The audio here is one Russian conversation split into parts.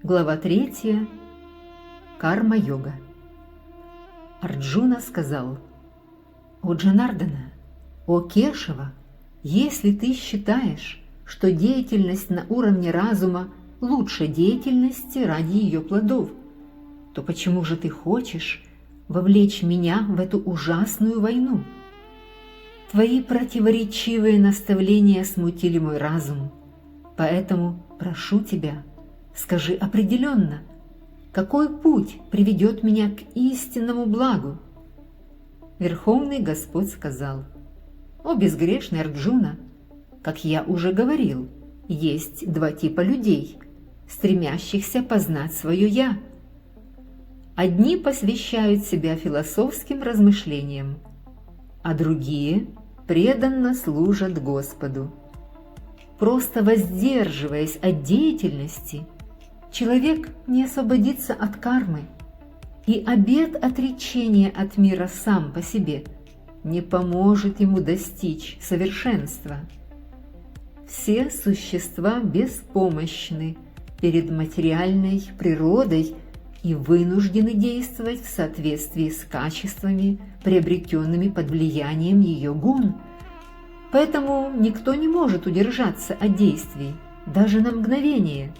Глава 3. Карма-йога. Арджуна сказал: «О Джанардана, о Кешава, если ты считаешь, что деятельность на уровне разума лучше деятельности ради ее плодов, то почему же ты хочешь вовлечь меня в эту ужасную войну? Твои противоречивые наставления смутили мой разум, поэтому прошу тебя, скажи определенно, какой путь приведет меня к истинному благу?» Верховный Господь сказал: «О безгрешный Арджуна, как я уже говорил, есть два типа людей, стремящихся познать свое «я». Одни посвящают себя философским размышлениям, а другие преданно служат Господу. Просто воздерживаясь от деятельности, человек не освободится от кармы, и обет отречения от мира сам по себе не поможет ему достичь совершенства. Все существа беспомощны перед материальной природой и вынуждены действовать в соответствии с качествами, приобретенными под влиянием ее гун. Поэтому никто не может удержаться от действий, даже на мгновение.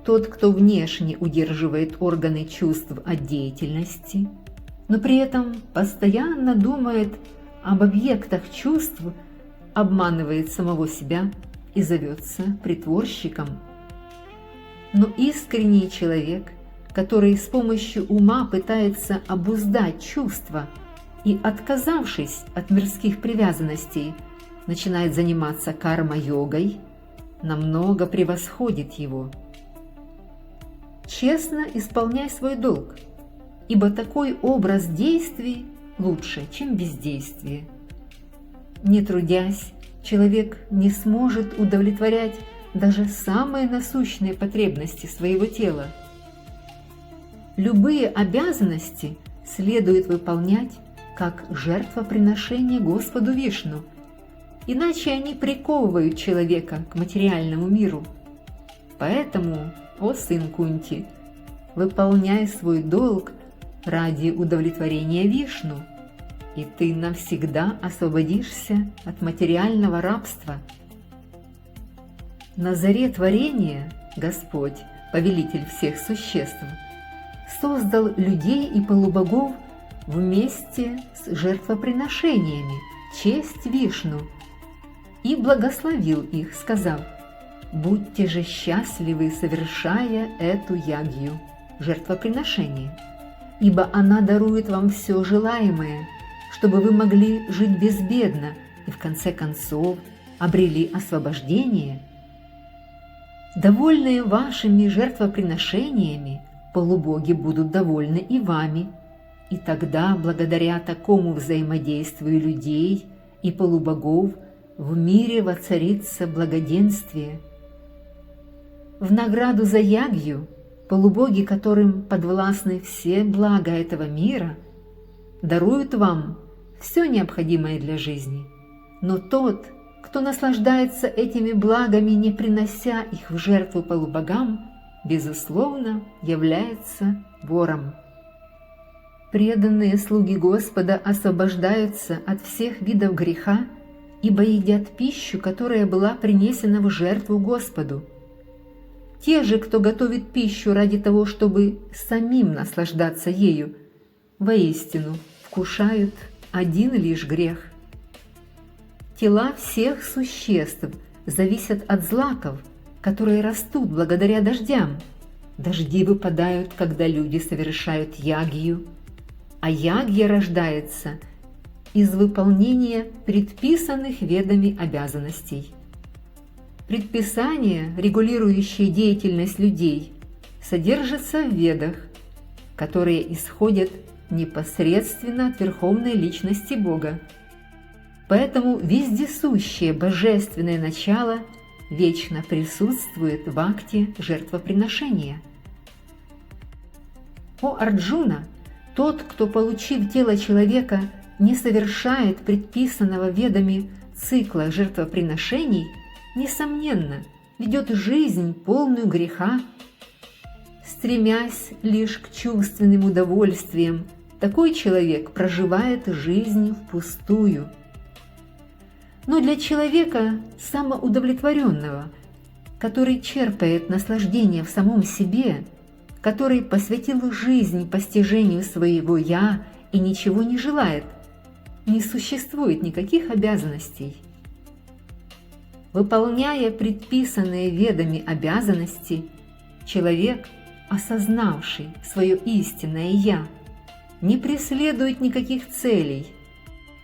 Тот, кто внешне удерживает органы чувств от деятельности, но при этом постоянно думает об объектах чувств, обманывает самого себя и зовется притворщиком. Но искренний человек, который с помощью ума пытается обуздать чувства и, отказавшись от мирских привязанностей, начинает заниматься карма-йогой, намного превосходит его. Честно исполняй свой долг, ибо такой образ действий лучше, чем бездействие. Не трудясь, человек не сможет удовлетворять даже самые насущные потребности своего тела. Любые обязанности следует выполнять как жертвоприношение Господу Вишну, иначе они приковывают человека к материальному миру. Поэтому, о сын Кунти, выполняй свой долг ради удовлетворения Вишну, и ты навсегда освободишься от материального рабства. На заре творения Господь, повелитель всех существ, создал людей и полубогов вместе с жертвоприношениями в честь Вишну и благословил их, сказав: «Будьте же счастливы, совершая эту ягью, жертвоприношение, ибо она дарует вам все желаемое, чтобы вы могли жить безбедно и в конце концов обрели освобождение. Довольные вашими жертвоприношениями, полубоги будут довольны и вами, и тогда, благодаря такому взаимодействию людей и полубогов, в мире воцарится благоденствие. В награду за ягью полубоги, которым подвластны все блага этого мира, даруют вам все необходимое для жизни. Но тот, кто наслаждается этими благами, не принося их в жертву полубогам, безусловно, является вором. Преданные слуги Господа освобождаются от всех видов греха, ибо едят пищу, которая была принесена в жертву Господу. Те же, кто готовит пищу ради того, чтобы самим наслаждаться ею, воистину вкушают один лишь грех. Тела всех существ зависят от злаков, которые растут благодаря дождям. Дожди выпадают, когда люди совершают ягью, а ягья рождается из выполнения предписанных ведами обязанностей. Предписания, регулирующие деятельность людей, содержатся в ведах, которые исходят непосредственно от Верховной Личности Бога. Поэтому вездесущее божественное начало вечно присутствует в акте жертвоприношения. О Арджуна, тот, кто, получив тело человека, не совершает предписанного ведами цикла жертвоприношений, несомненно, ведет жизнь, полную греха, стремясь лишь к чувственным удовольствиям, такой человек проживает жизнь впустую. Но для человека самоудовлетворенного, который черпает наслаждение в самом себе, который посвятил жизнь постижению своего «я» и ничего не желает, не существует никаких обязанностей. Выполняя предписанные ведами обязанности, человек, осознавший свое истинное «я», не преследует никаких целей,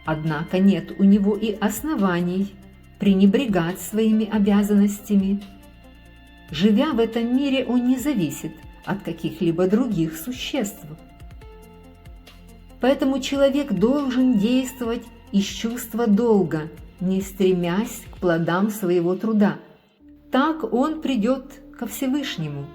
однако нет у него и оснований пренебрегать своими обязанностями. Живя в этом мире, он не зависит от каких-либо других существ. Поэтому человек должен действовать из чувства долга, не стремясь к плодам своего труда. Так он придет ко Всевышнему.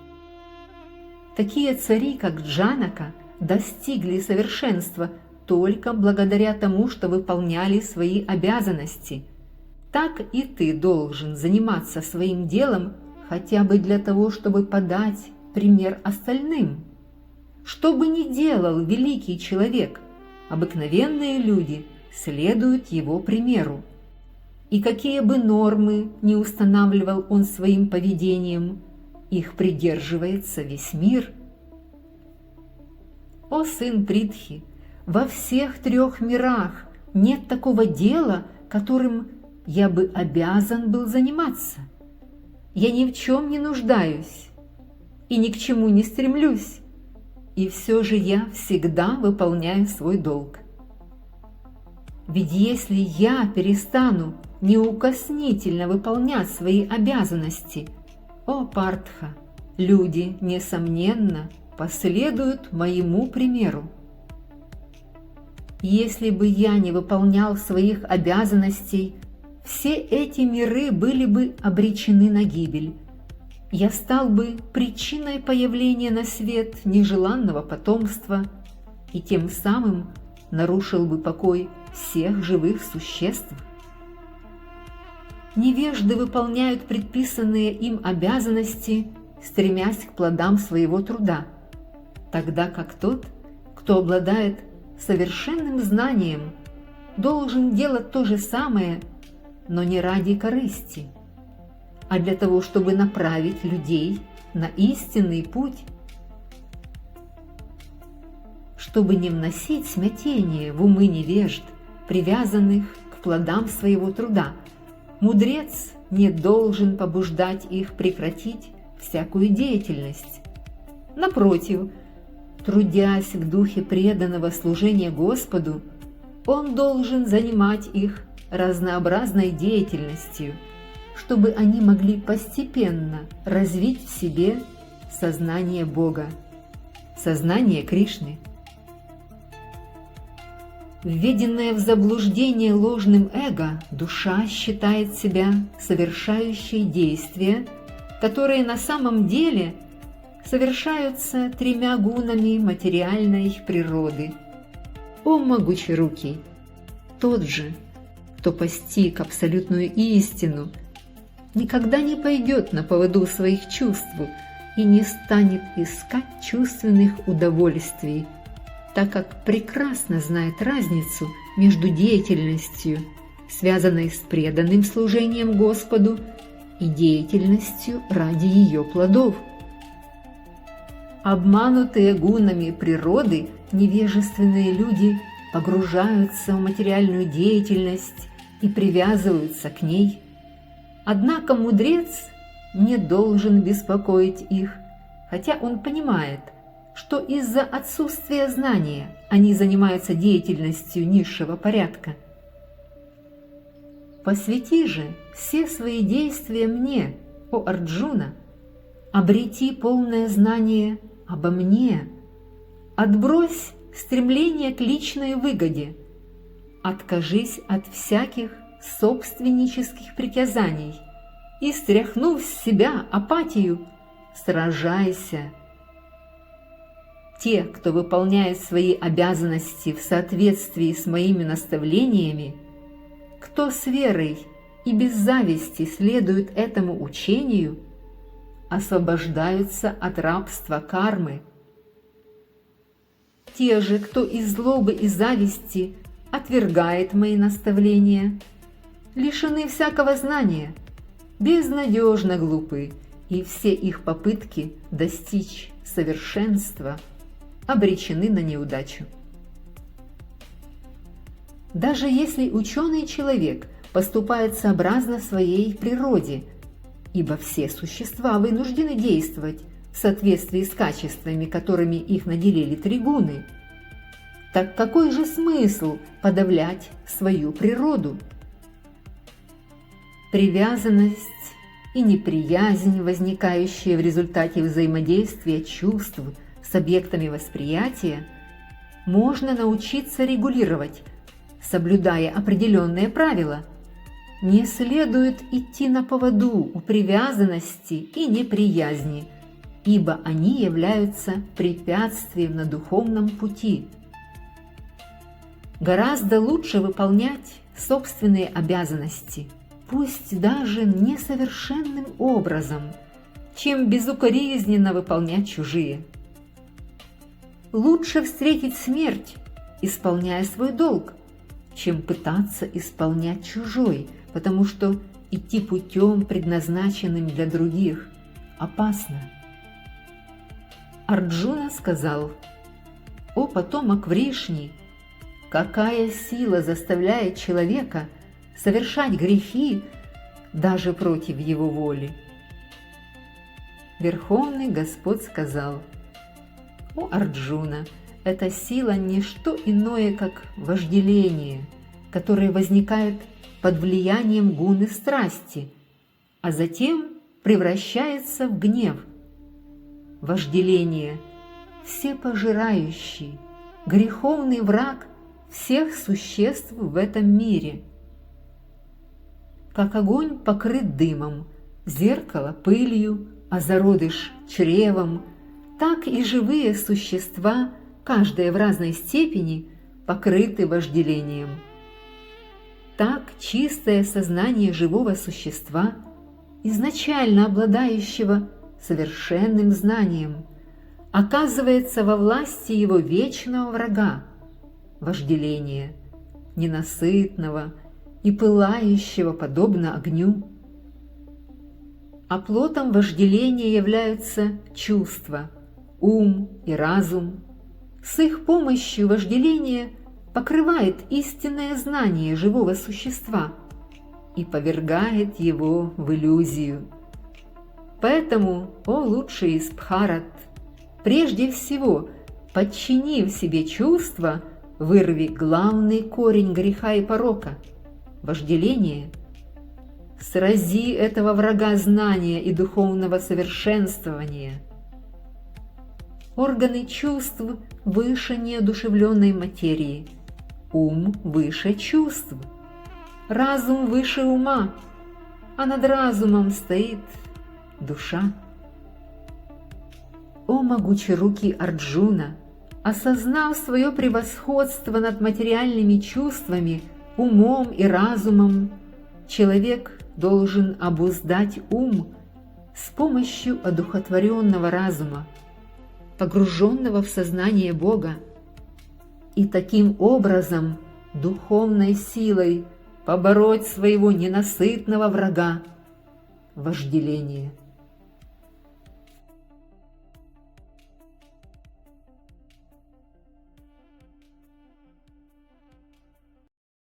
Такие цари, как Джанака, достигли совершенства только благодаря тому, что выполняли свои обязанности. Так и ты должен заниматься своим делом хотя бы для того, чтобы подать пример остальным. Что бы ни делал великий человек, обыкновенные люди следуют его примеру. И какие бы нормы ни устанавливал он своим поведением, их придерживается весь мир. О сын Притхи, во всех 3 мирах нет такого дела, которым я бы обязан был заниматься. Я ни в чем не нуждаюсь и ни к чему не стремлюсь, и все же я всегда выполняю свой долг. Ведь если я перестану неукоснительно выполнять свои обязанности, о Партха, люди, несомненно, последуют моему примеру. Если бы я не выполнял своих обязанностей, все эти миры были бы обречены на гибель. Я стал бы причиной появления на свет нежеланного потомства и тем самым нарушил бы покой всех живых существ. Невежды выполняют предписанные им обязанности, стремясь к плодам своего труда, тогда как тот, кто обладает совершенным знанием, должен делать то же самое, но не ради корысти, а для того, чтобы направить людей на истинный путь, чтобы не вносить смятение в умы невежд, привязанных к плодам своего труда. Мудрец не должен побуждать их прекратить всякую деятельность. Напротив, трудясь в духе преданного служения Господу, он должен занимать их разнообразной деятельностью, чтобы они могли постепенно развить в себе сознание Бога, сознание Кришны. Введенная в заблуждение ложным эго, душа считает себя совершающей действия, которые на самом деле совершаются 3 гунами материальной природы. О могучерукий! Тот же, кто постиг абсолютную истину, никогда не пойдет на поводу своих чувств и не станет искать чувственных удовольствий, так как прекрасно знает разницу между деятельностью, связанной с преданным служением Господу, и деятельностью ради ее плодов. Обманутые гунами природы, невежественные люди погружаются в материальную деятельность и привязываются к ней. Однако мудрец не должен беспокоить их, хотя он понимает, что из-за отсутствия знания они занимаются деятельностью низшего порядка. Посвяти же все свои действия мне, о Арджуна, обрети полное знание обо мне, отбрось стремление к личной выгоде, откажись от всяких собственнических притязаний и, стряхнув с себя апатию, сражайся. Те, кто выполняет свои обязанности в соответствии с моими наставлениями, кто с верой и без зависти следует этому учению, освобождаются от рабства кармы. Те же, кто из злобы и зависти отвергает мои наставления, лишены всякого знания, безнадежно глупы, и все их попытки достичь совершенства обречены на неудачу. Даже если ученый человек поступает сообразно своей природе, ибо все существа вынуждены действовать в соответствии с качествами, которыми их наделили тригуны, так какой же смысл подавлять свою природу? Привязанность и неприязнь, возникающие в результате взаимодействия чувств с объектами восприятия, можно научиться регулировать, соблюдая определенные правила. Не следует идти на поводу у привязанности и неприязни, ибо они являются препятствием на духовном пути. Гораздо лучше выполнять собственные обязанности, пусть даже несовершенным образом, чем безукоризненно выполнять чужие. Лучше встретить смерть, исполняя свой долг, чем пытаться исполнять чужой, потому что идти путем, предназначенным для других, опасно. Арджуна сказал: «О потомок Вришни, какая сила заставляет человека совершать грехи даже против его воли?» Верховный Господь сказал: «О Арджуна, эта сила не что иное, как вожделение, которое возникает под влиянием гуны страсти, а затем превращается в гнев. Вожделение – всепожирающий, греховный враг всех существ в этом мире. Как огонь покрыт дымом, зеркало – пылью, а зародыш – чревом, так и живые существа, каждое в разной степени, покрыты вожделением. Так чистое сознание живого существа, изначально обладающего совершенным знанием, оказывается во власти его вечного врага, вожделения, ненасытного и пылающего подобно огню. Оплотом вожделения являются чувства, ум и разум. С их помощью вожделение покрывает истинное знание живого существа и повергает его в иллюзию. Поэтому, о лучший из Бхарат, прежде всего, подчинив себе чувства, вырви главный корень греха и порока – вожделение. Срази этого врага знания и духовного совершенствования. Органы чувств выше неодушевленной материи, ум выше чувств, разум выше ума, а над разумом стоит душа. О могучерукий Арджуна, осознав свое превосходство над материальными чувствами, умом и разумом, человек должен обуздать ум с помощью одухотворенного разума, погруженного в сознание Бога, и таким образом духовной силой побороть своего ненасытного врага – вожделение.